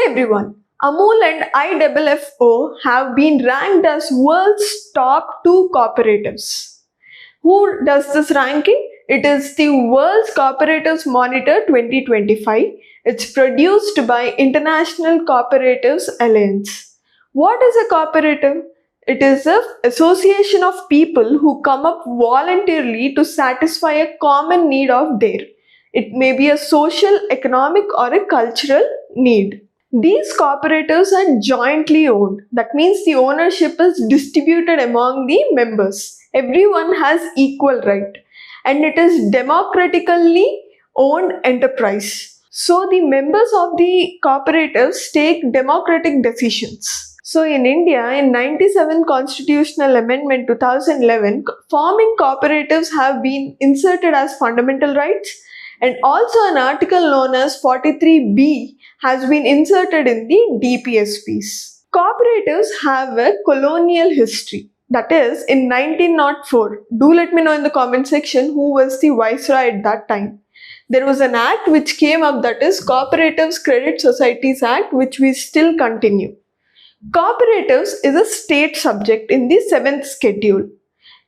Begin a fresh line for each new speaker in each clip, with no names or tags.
everyone. Amul and IFFO have been ranked as world's top 2 cooperatives. Who does this ranking? It is the World's Cooperatives Monitor 2025. It's produced by International Cooperatives Alliance. What is a cooperative? It is an association of people who come up voluntarily to satisfy a common need of theirs. It may be a social, economic, or a cultural need. These cooperatives are jointly owned. That means the ownership is distributed among the members. Everyone has equal right, and it is democratically owned enterprise. So the members of the cooperatives take democratic decisions. So in India, in 97 Constitutional Amendment 2011, forming cooperatives have been inserted as fundamental rights, and also an article known as 43B has been inserted in the DPSPs. Cooperatives have a colonial history. That is, in 1904, do let me know in the comment section who was the viceroy at that time. There was an act which came up, that is Cooperatives Credit Societies Act, which we still continue. Cooperatives is a state subject in the 7th schedule.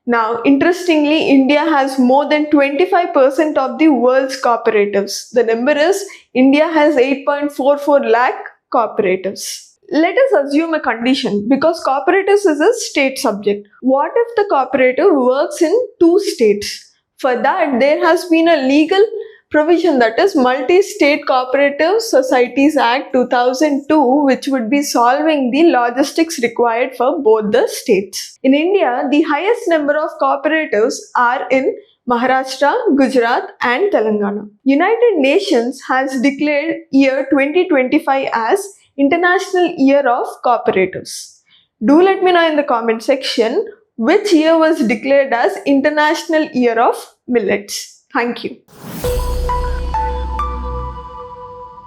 Now, interestingly, India has more than 25% of the world's cooperatives. The number is India has 8.44 lakh cooperatives. Let us assume a condition, because cooperatives is a state subject. What if the cooperative works in 2 states? For that, there has been a legal provision, that is Multi-State Cooperative Societies Act 2002, which would be solving the logistics required for both the states. In India, the highest number of cooperatives are in Maharashtra, Gujarat and Telangana. United Nations has declared year 2025 as International Year of Cooperatives. Do let me know in the comment section which year was declared as International Year of Millets. Thank you.